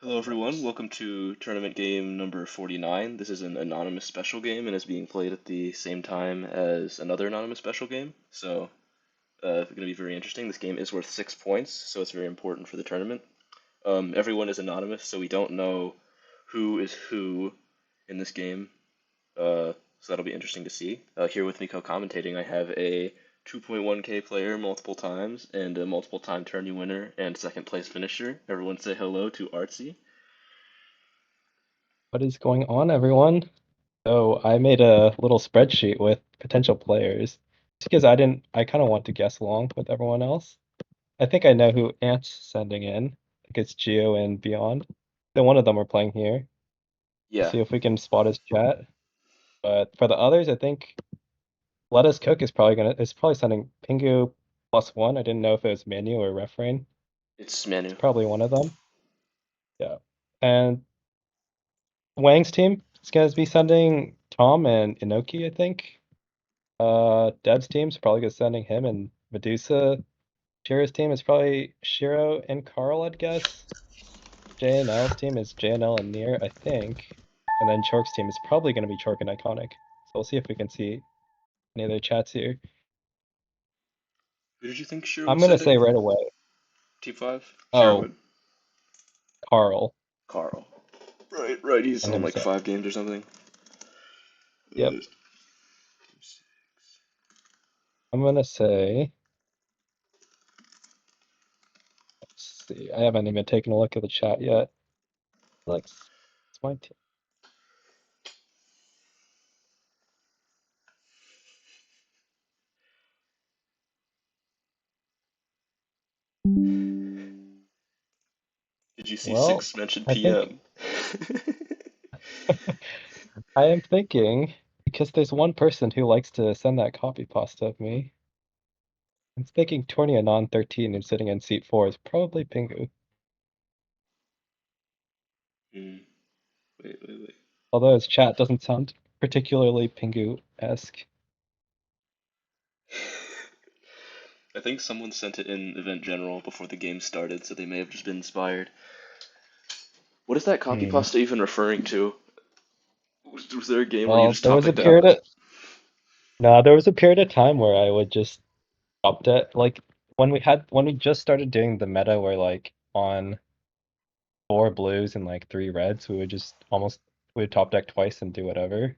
Hello, everyone. Welcome to tournament game number 49. This is an anonymous special game and is being played at the same time as another anonymous special game. So, it's going to be very interesting. This game is worth 6 points, so it's very important for the tournament. Everyone is anonymous, so we don't know who is who in this game. So that'll be interesting to see. Here with me co-commentating, I have a 2.1k player multiple times and a multiple time tourney winner and second place finisher. Everyone say hello to Artsy. What is going on, everyone? So I made a little spreadsheet with potential players just because I kind of want to guess along with everyone else. I think I know who Ant's sending in. I think it's Geo and Beyond. Then one of them are playing here. Let's Yeah, see if we can spot his chat. But for the others, I think Let Us Cook is probably sending Pingu +1. I didn't know if it was Manu or Refrain. it's Manu. It's probably one of them. Yeah. And Wang's team is gonna be sending Tom and Inoki, I think. Dev's team's probably gonna sending him and Medusa. Shira's team is probably Shiro and Carl, I'd guess. JNL's team is JNL and Nier, I think. And then Chork's team is probably gonna be Chork and Iconic. So we'll see if we can see any other chats here. Who did you think Shiro I'm was gonna sending? say right away. Team 5? Oh, Sherwood. Carl. Carl. Right, right. He's I'm on gonna like say. 5 games or something. Yep. Uh, I'm gonna say. Let's see. I haven't even taken a look at the chat yet. Like, it's my team. did you see Well, Six mentioned I think PM? I am thinking because there's one person who likes to send that copy pasta of me. I'm thinking Torny Anon 13 and sitting in seat 4 is probably Pingu. Hmm, wait. Although his chat doesn't sound particularly Pingu-esque. I think someone sent it in Event General before the game started, so they may have just been inspired. What is that copy Hmm. pasta even referring to? Was there a game where you Well, just there top was a decked out? period of no, there was a period of time where I would just top deck like when we just started doing the meta where like on 4 blues and like 3 reds, we would top deck twice and do whatever.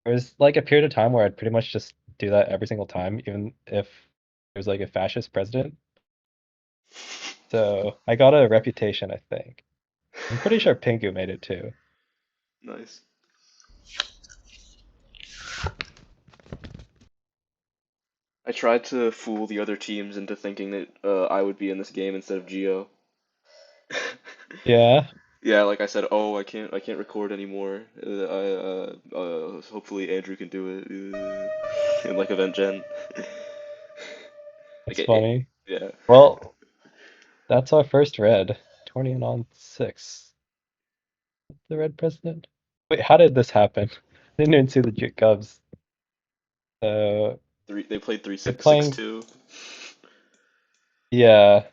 There was like a period of time where I'd pretty much just do that every single time, even if it was like a fascist president. So I got a reputation, I think. I'm pretty sure Pingu made it too. Nice. I tried to fool the other teams into thinking that I would be in this game instead of Geo. Yeah, Yeah, like I said, oh, I can't record anymore. Hopefully Andrew can do it in like event gen. Like, that's funny. yeah. Well, that's our first red. 20 and on 6. The red president? Wait, how did this happen? I didn't even see the Cubs. Uh, They played three they're six six playing. two. Yeah,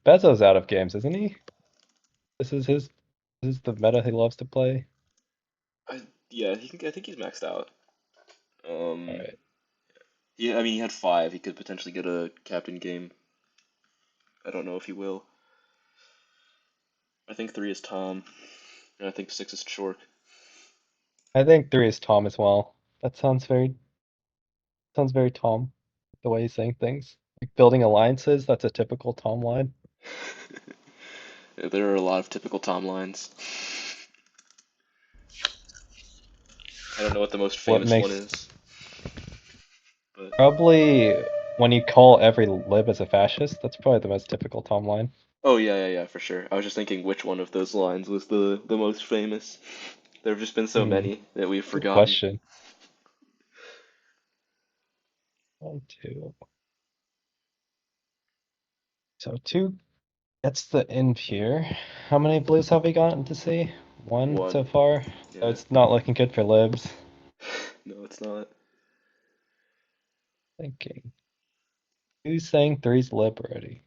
Bezo's out of games, isn't he? This is his. This is the meta he loves to play. Yeah, I think he's maxed out. All Um, right. yeah, I mean he had 5. He could potentially get a captain game. I don't know if he will. I think 3 is Tom, and I think 6 is Chork. I think 3 is Tom as well. That sounds very Tom, the way he's saying things. Like building alliances, that's a typical Tom line. There are a lot of typical Tom lines. I don't know what the most What famous one makes is, but probably when you call every lib as a fascist, that's probably the most typical Tom line. oh yeah, for sure. I was just thinking which one of those lines was the most famous. There have just been so Hmm, many that we've good forgotten. question. 1, 2. So 2 gets the inv here. How many blues have we gotten to see? 1 One. so far. So Yeah. it's not looking good for libs. No, it's not. Thinking. Who's saying three's lib already?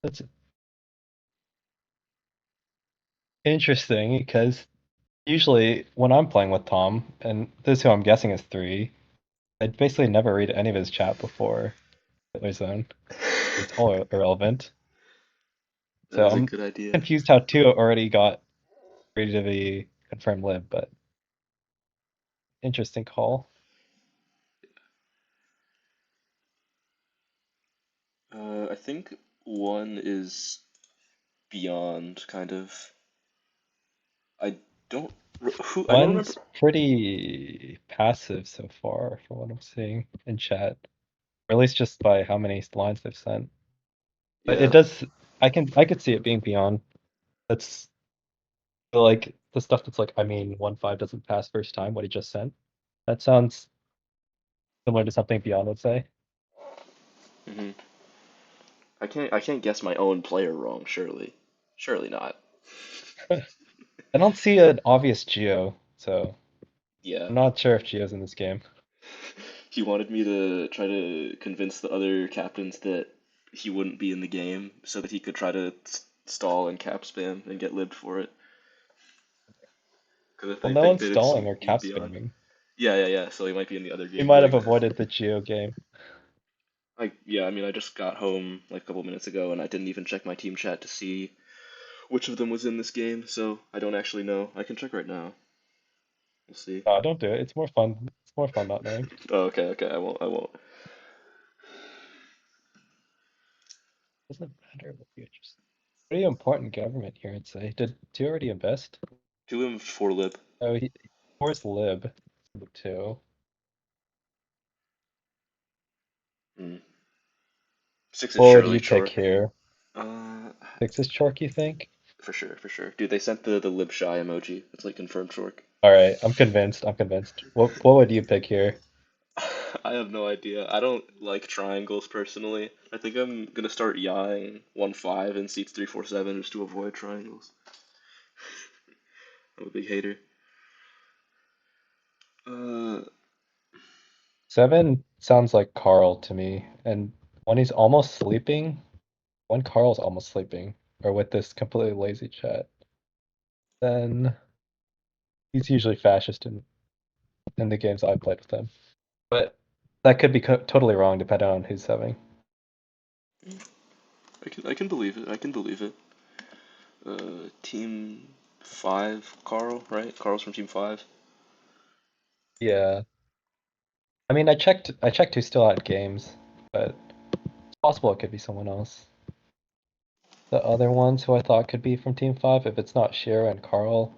That's interesting because usually when I'm playing with Tom, and this who I'm guessing is 3, I basically never read any of his chat before Hitler Zone. It's all irrelevant. That So is a I'm good idea. confused how 2 already got ready to be confirmed lib, but interesting call. I think one is beyond kind of. I don't who I don't remember. One's pretty passive so far from what I'm seeing in chat, or at least just by how many lines they've sent. But it Yeah. does. I could see it being beyond. That's like the stuff that's like, I mean, 1-5 doesn't pass first time, what he just sent. That sounds similar to something Beyond would say. hmm I can't guess my own player wrong. Surely, surely not. I don't see an obvious Geo, so Yeah. I'm not sure if Geo's in this game. He wanted me to try to convince the other captains that he wouldn't be in the game so that he could try to stall and cap spam and get libbed for it. Because Well, they no think one's that stalling or he's cap beyond. spamming. Yeah. So he might be in the other We game might doing have that. avoided the Geo game. Yeah, I mean, I just got home like a couple minutes ago and I didn't even check my team chat to see which of them was in this game, so I don't actually know. I can check right now. We'll see. Don't do it. It's more fun. It's more fun not knowing. Oh, okay. I won't. Doesn't matter what the interest. Pretty important government here, I'd say. Did 2 already invest? Do him for lib. Oh, he forced lib. 2. Hmm. Six is What would surely you pick Chork. here? Uh, 6 is Chork, you think? for sure. Dude, they sent the lib shy emoji. It's like confirmed Chork. All right, I'm convinced. I'm convinced. What would you pick here? I have no idea. I don't like triangles personally. I think I'm gonna start yawing 1-5 in seats 3-4-7 just to avoid triangles. I'm a big hater. Uh, 7 sounds like Carl to me, and when he's almost sleeping, when Carl's almost sleeping, or with this completely lazy chat, then he's usually fascist in the games I've played with him. But that could be totally wrong depending on who's having. I can believe it. I can believe it. Team 5, Carl, right? Carl's from Team 5. Yeah, I mean, I checked who's still at games, but it's possible it could be someone else. The other ones who I thought could be from Team 5, if it's not Shira and Carl,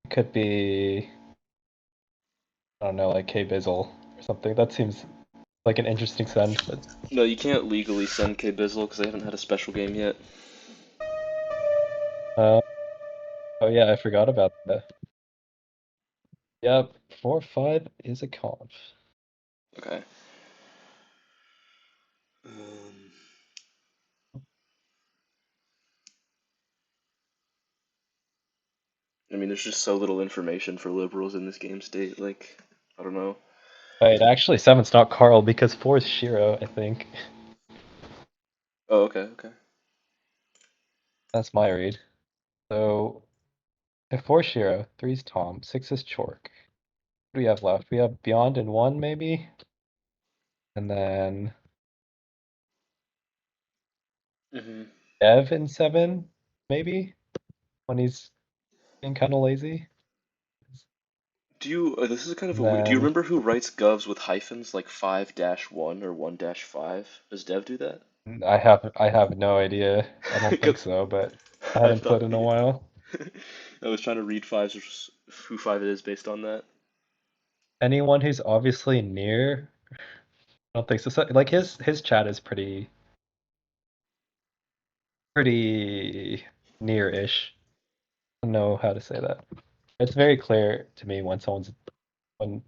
it could be, I don't know, like K Bizzle or something. That seems like an interesting send, but No, you can't legally send K Bizzle because they haven't had a special game yet. uh, oh yeah, I forgot about that. Yep, 4-5 is a conf. Okay. Um, I mean, there's just so little information for liberals in this game state. Like, I don't know. Wait, actually, 7's not Carl because 4 is Shiro, I think. Oh, okay. That's my read. So, if 4 is Shiro, 3 is Tom, 6 is Chork. What do we have left? We have Beyond in 1, maybe? And then hmm Dev in 7, maybe? When he's being kind of lazy. This is kind of And a weird. Do you then remember who writes govs with hyphens like 5-1 or 1-5? Does Dev do that? I have no idea. I don't think 'Cause so, but I I hadn't played thought in a while. I was trying to read fives, who 5 it is based on that. Anyone who's obviously near, I don't think so. Like his chat is pretty near-ish. I don't know how to say that. It's very clear to me when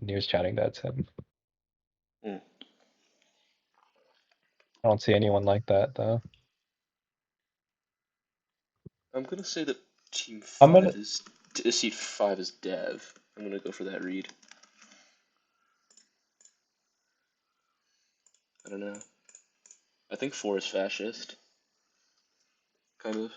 near's chatting that's him. Hmm. I don't see anyone like that though. I'm gonna say that Team I'm gonna 5 is seat 5 is Dev. I'm gonna go for that read. I don't know. I think 4 is fascist, kind of.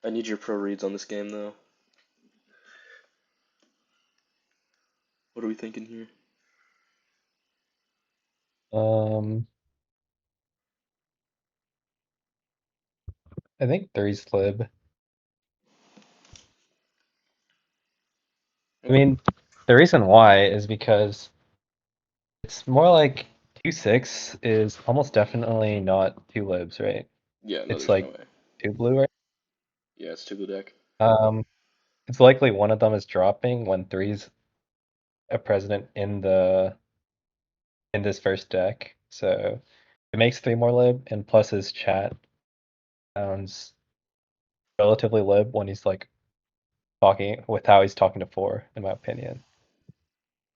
I need your pro reads on this game though. What are we thinking here? I think three's lib. I Okay. mean, the reason why is because it's more like 2-6 is almost definitely not two libs, right? Yeah, no, It's there's no like way. two blue, right? Yeah, it's two blue deck. Um, it's likely one of them is dropping when three's a president in this first deck. So it makes three more lib, and plus his chat sounds relatively lib when he's like talking with how he's talking to four, in my opinion.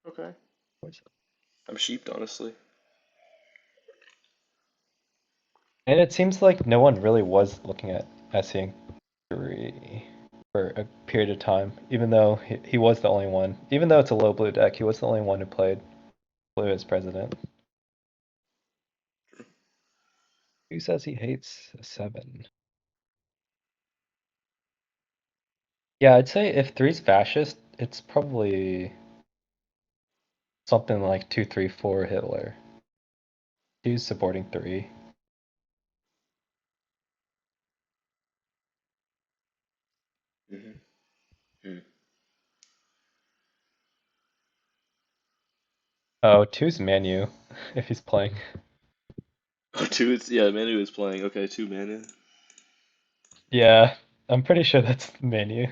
Okay. I'm sheeped, honestly. And it seems like no one really was looking at SEing three for a period of time, even though he was the only one. Even though it's a low blue deck, he was the only one who played blue as president. Who says he hates a 7? Yeah, I'd say if three's fascist, it's probably something like 2-3-4 Hitler. Two's supporting three. Mm-hmm. Hmm. Oh, two's Manu, if he's playing. Oh, two. It's yeah. Manu is playing. Okay, two Manu. Yeah, I'm pretty sure that's Manu.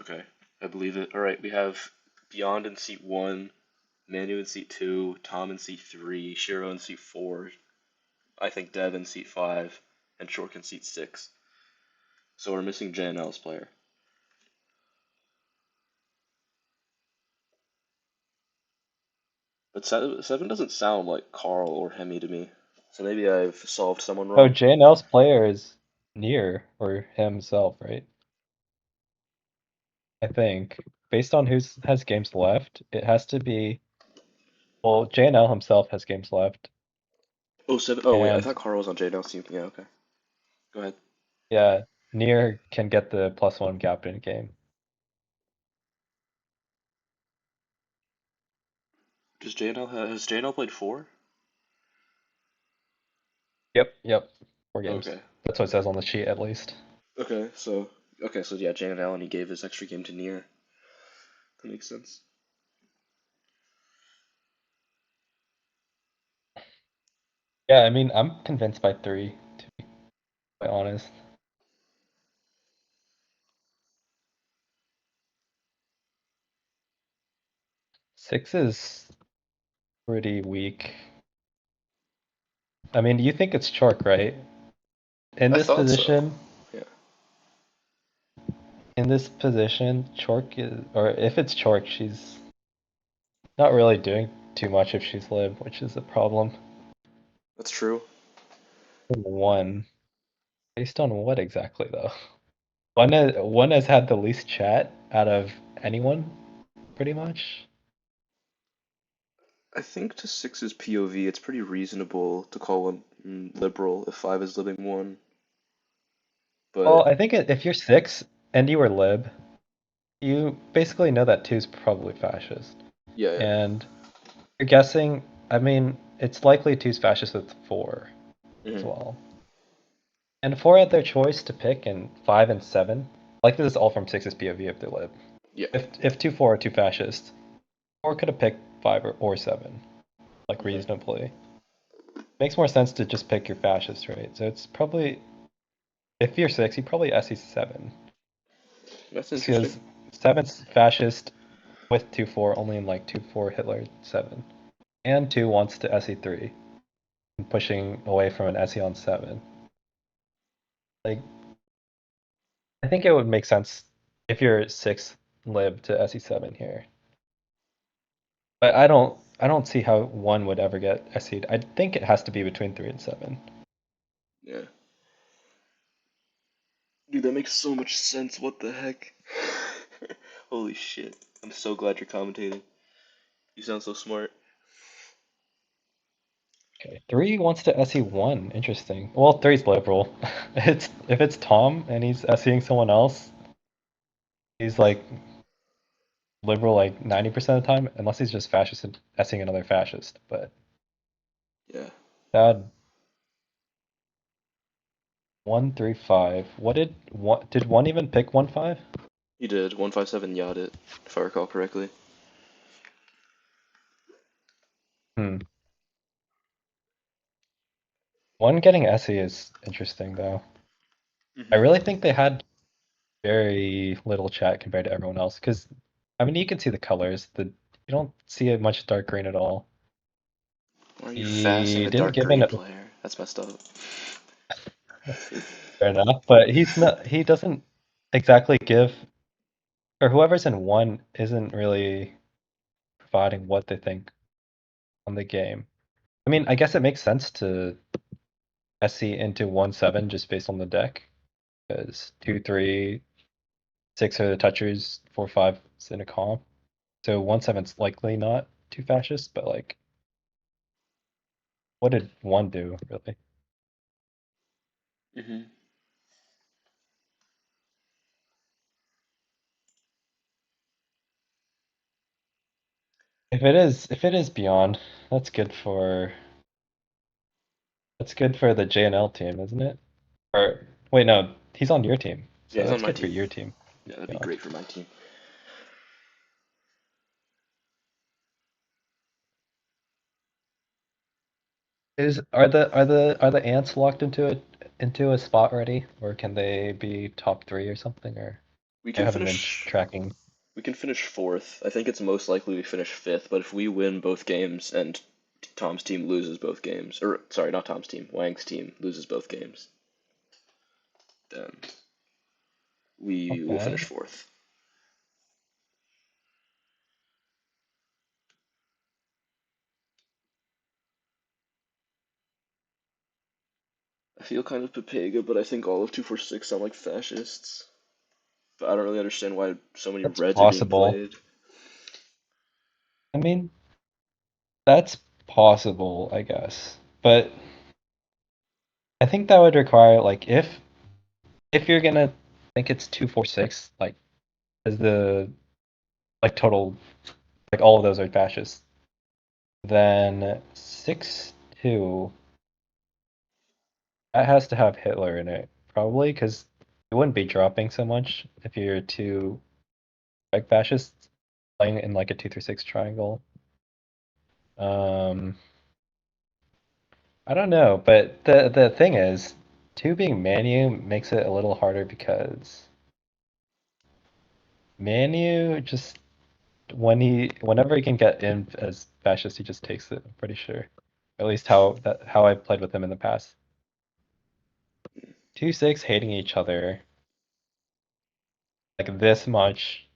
Okay, I believe it. All right, we have Beyond in seat one, Manu in seat two, Tom in seat three, Shiro in seat four. I think Dev in seat five, and Shork in seat six. So we're missing JNL's player. But seven doesn't sound like Carl or Hemi to me. So maybe I've solved someone Oh, wrong. JNL's player is near or himself, right? I think. Based on who's has games left, it has to be. Well, JNL himself has games left, Oh, seven. Oh, wait, I and thought Carl was on JNL's team. Yeah, okay. Go ahead. yeah, near can get the +1 gap in game. Has JNL played four? Yep, 4 games. Okay. That's what it says on the sheet, at least. Okay, so yeah, JNL and he gave his extra game to Nier. That makes sense. Yeah, I mean, I'm convinced by three, to be quite honest. Six is pretty weak. I mean, you think it's Chork, right? In I this thought so. position, Yeah. Chork is, or if it's Chork, she's not really doing too much if she's lib, which is a problem. That's true. One. Based on what exactly, though? One has had the least chat out of anyone, pretty much. I think to six's POV, it's pretty reasonable to call one liberal if five is living one. Well, But I think if you're six and you were lib, you basically know that two's probably fascist. yeah, yeah. And you're guessing, I mean, it's likely two's fascist with four as Hmm. well. And four had their choice to pick in five and seven. Like this is all from six's POV if they're lib. Yeah. If two four are two fascists, four could have picked five or seven, like Okay. reasonably. Makes more sense to just pick your fascist, right? So it's probably if you're six, you probably SE seven. That's interesting. Because seven's fascist with 2-4 only in like 2-4 Hitler 7. And 2 wants to SE 3, pushing away from an SE on 7. Like I think it would make sense if you're 6 lib to SE 7 here. But I don't see how one would ever get SE'd. I think it has to be between 3 and 7. Yeah. Dude, that makes so much sense. What the heck? Holy shit. I'm so glad you're commentating. You sound so smart. Okay, 3 wants to SE 1. Interesting. Well, three's liberal. It's if it's Tom and he's SEing someone else, he's like liberal like 90% of the time, unless he's just fascist and SEing another fascist. But Yeah, that 135. Did one even pick 1-5? he did 157 yacht it, if I recall correctly. Hmm. One getting SE is interesting though. I Hmm. really think they had very little chat compared to everyone else because I mean you can see the colors. You don't see it much dark green at all. Why are you fasting He a didn't dark give in. green player? That's messed up. Fair enough, but he doesn't exactly give, or whoever's in one isn't really providing what they think on the game. I mean, I guess it makes sense to SC into 1-7 just based on the deck, because 2-3, 6 are the touchers, 4-5 is in a comp. So 1-7's likely not too fascist, but like, what did one do, really? Hmm. If it is beyond, that's good for the JNL team, isn't it? Or wait, no, he's on your team, Yeah, so he's on that's my good for team. your team. Yeah, that'd be Beyond. great for my team. Are the ants locked into a spot already, or can they be top 3 or something? Or We I can haven't been finish. tracking. We can finish fourth. I think it's most likely we finish fifth, but if we win both games and Tom's team loses both games, or sorry, not Tom's team, Wang's team loses both games, then we Not will finish bad. fourth. I feel kind of Pepega, but I think all of 246 sound like fascists. But I don't really understand why so many That's reds are being possible. played. I mean, that's possible, I guess. But I think that would require like if you're gonna think it's 246, like as the like total like all of those are fascist, then 6-2 that has to have Hitler in it, probably, because you wouldn't be dropping so much if you're two like fascists playing in like a 2-3-6 triangle. Um, I don't know, but the thing is, two being Manu makes it a little harder because Manu just whenever he can get in as fascist, he just takes it. I'm pretty sure. At least how I played with him in the past. 2-6 hating each other like this much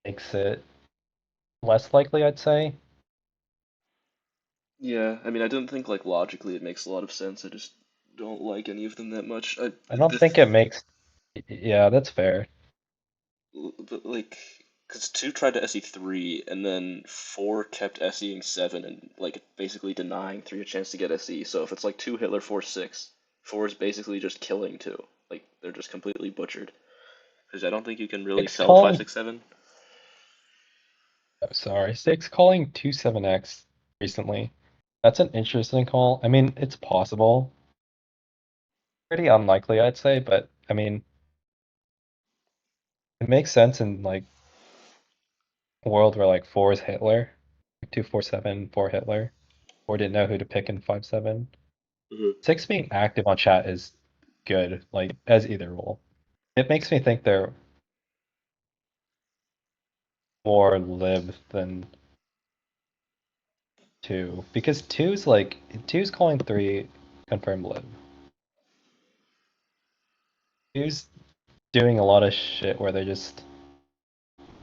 makes it less likely, I'd say. Yeah, I mean, I don't think like logically it makes a lot of sense. I just don't like any of them that much. I don't think it makes. Yeah, that's fair. like, because two tried to SE three, and then four kept SEing seven, and like basically denying three a chance to get SE. So if it's like two Hitler, four six, four is basically just killing two. Like they're just completely butchered. Because I don't think you can really Six sell five calling. six seven. Oh, sorry, six calling 2-7x recently. That's an interesting call. I mean, it's possible. Pretty unlikely, I'd say, but I mean, it makes sense in like a world where like four is Hitler, 2-4-7, four Hitler, or didn't know who to pick in 5-7. Hmm. Six being active on chat is good, like as either role. It makes me think they're more lib than two, because two's calling three confirmed lib. Two's doing a lot of shit where they're just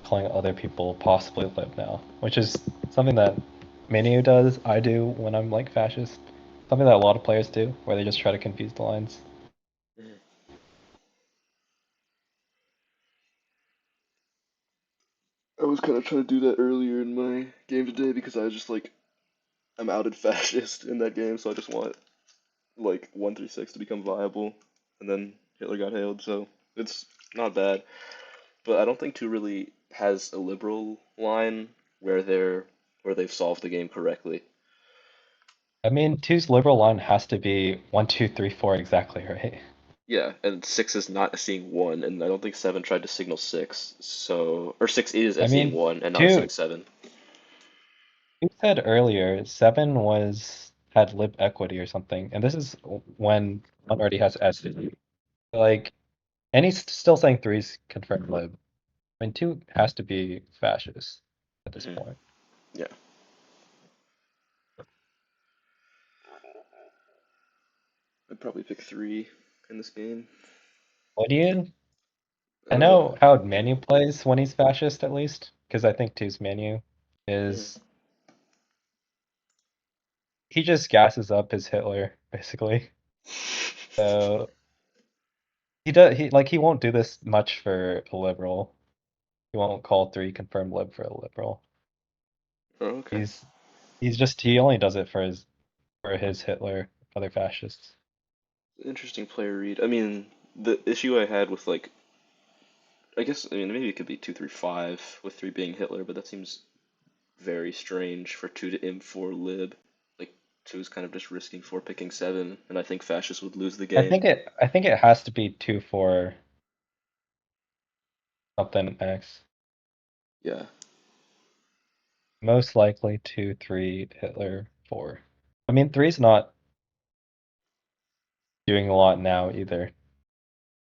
calling other people possibly lib now, which is something that Manu does, I do when I'm like fascist. Something that a lot of players do, where they just try to confuse the lines. I was kind of trying to do that earlier in my game today because I was just like I'm outed fascist in that game, so I just want like 136 to become viable, and then Hitler got hailed, so it's not bad. But I don't think two really has a liberal line where they've solved the game correctly. I mean, two's liberal line has to be 1, 2, 3, 4 exactly, right? Yeah, and six is not seeing one, and I don't think seven tried to signal six, so or six is I seeing mean, one and not seeing two, seven. you said earlier, 7 was had lib equity or something, and this is when one already has S. Like, and he's still saying 3's confirmed lib. I mean, 2 has to be fascist at this Hmm. point. Yeah, I'd probably pick three in this game. What do you? I Uh, know how Manu plays when he's fascist, at least, because I think two's Manu hmm. is he just gasses up his Hitler, basically. So he won't do this much for a liberal. He won't call 3 confirmed lib for a liberal. Oh, okay. He's he only does it for his Hitler, other fascists. Interesting player read. I mean, the issue I had with like, I guess, I mean, maybe it could be 235 with three being Hitler, but that seems very strange for two to M4 lib. Like, two is kind of just risking four picking seven, and I think fascists would lose the game. I think it has to be 2 for something X. Yeah, Most likely 2, 3, Hitler, 4. I mean, three's not doing a lot now either.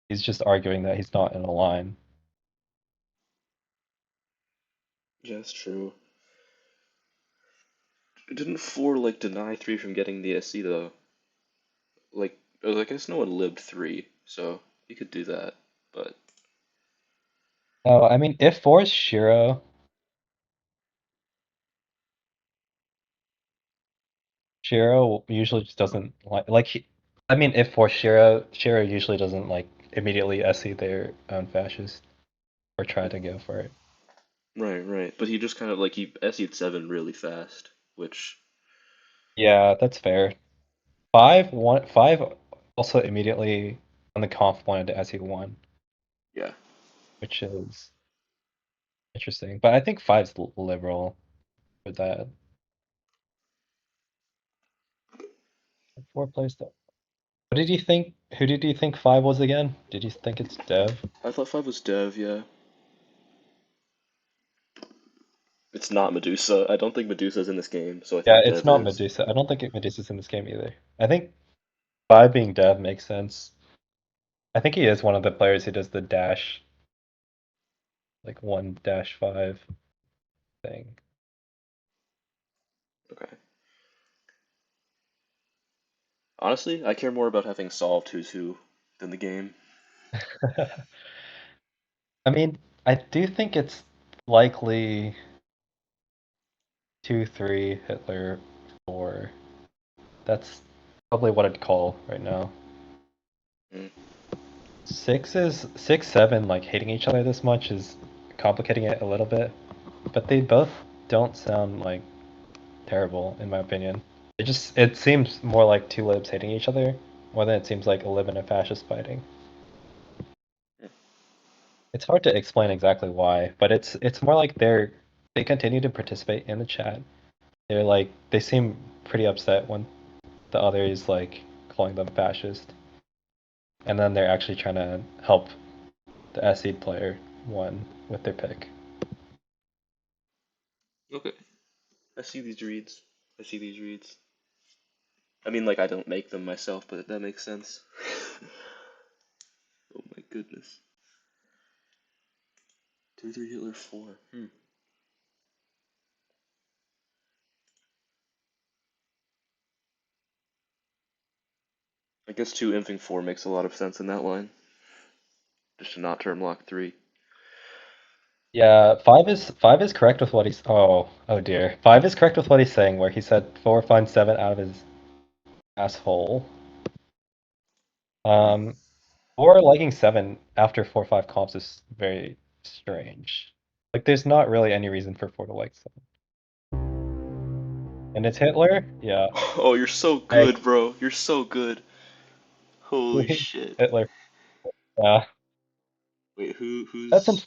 He's just arguing that he's not in a line. yeah, that's true. Didn't four like deny three from getting the SC though? Like, I guess no one libbed three, so you could do that. But Oh, I mean, if 4 is Shiro, Shiro usually just doesn't I mean, if for Shiro usually doesn't like immediately SE their own fascist or try to go for it. right, right. But he just kind of like he SE'd seven really fast, which Yeah, that's fair. 5 also immediately on the conf wanted to SE 1, yeah. which is interesting. But I think five's liberal for that. 4 plays though. What did you think? Who did you think 5 was again? Did you think it's Dev? I thought five was Dev, yeah. It's not Medusa. I don't think Medusa's in this game, so I Yeah, think it's Dev not is. Medusa. I don't think Medusa's in this game either. I think 5 being Dev makes sense. I think he is one of the players who does the dash, like 1-5 thing. Okay. Honestly, I care more about having solved who's who than the game. I mean, I do think it's likely 2, 3, Hitler, 4. That's probably what I'd call right now. Mm. 6, 7, like hating each other this much is complicating it a little bit, but they both don't sound like terrible in my opinion. It seems more like two libs hating each other more than it seems like a lib and a fascist fighting. Mm. It's hard to explain exactly why, but it's more like they continue to participate in the chat. They seem pretty upset when the other is like calling them fascist, and then they're actually trying to help the SE player one with their pick. Okay. I see these reads. I see these reads. I mean, like, I don't make them myself, but that makes sense. Oh my goodness. 2, 3, Hitler, 4. Hmm. I guess 2 imping 4 makes a lot of sense in that line. Just to not term lock 3. Yeah, 5 is correct with what he's oh dear. 5 is correct with what he's saying where he said 4 finds 7 out of his asshole. Hmm. Um 4 liking 7 after 4-5 comps is very strange. Like there's not really any reason for 4 to like 7. And it's Hitler? Yeah. Oh, you're so Hey, good, bro. You're so good. Holy shit. Hitler. Yeah. Wait, That's who's I think who's?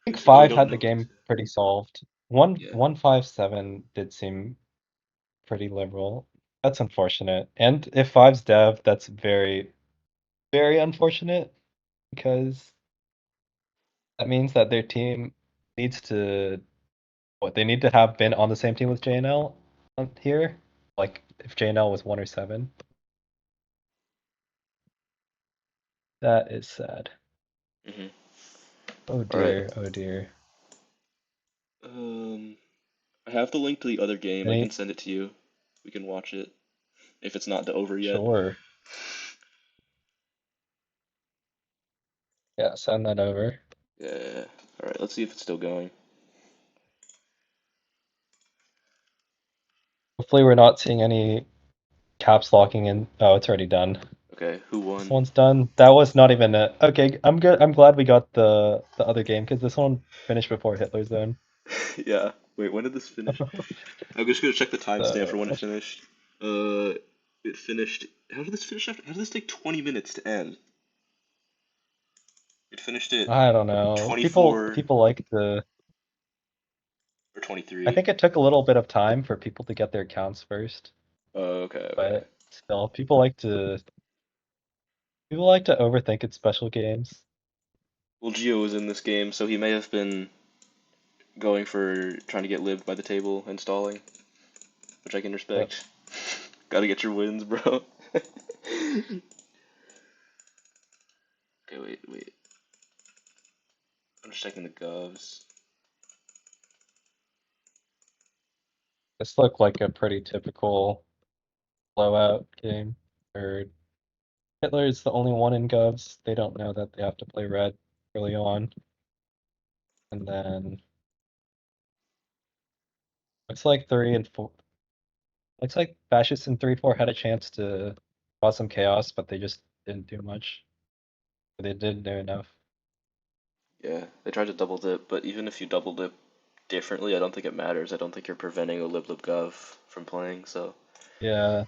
Oh, you five don't had the know who's. game pretty solved. One Yeah. 157 did seem pretty liberal. That's unfortunate. And if five's dev, that's very, very unfortunate because that means that their team needs to what they need to have been on the same team with JNL on here. Like if JNL was 1 or 7. That is sad. Mhm. Oh All right. dear, oh dear. Um, I have the link to the other game. I can Any send it to you. We can watch it if it's not over yet. sure. Yeah, send that over. Yeah. All right. Let's see if it's still going. Hopefully we're not seeing any caps locking in. Oh, it's already done. Okay. Who This won? one's done. That was not even it. Okay, I'm good. I'm glad we got the other game because this one finished before Hitler's Zone. Yeah. Wait. When did this finish? I'm just gonna check the timestamp for So when it finished. Uh, it finished. How did this finish after? How did this take 20 minutes to end? It finished at I don't know. People 24 people like the. or I 23. think it took a little bit of time for people to get their accounts first, Oh, okay, okay. but still, people like to overthink its special games. Well, Gio was in this game, so he may have been going for trying to get lived by the table and stalling, which I can Uh, respect. Gotta get your wins, bro. Okay, wait. I'm just checking the govs. this looked like a pretty typical blowout game. Where Hitler is the only one in Govs. They don't know that they have to play red early on, and then looks like 3 and 4. Looks like Fascists in 3-4 had a chance to cause some chaos, but they just didn't do much. But they didn't do enough. Yeah, they tried to double dip, but even if you double dip differently, I don't think it matters. I don't think you're preventing a lib gov from playing, so. Yeah.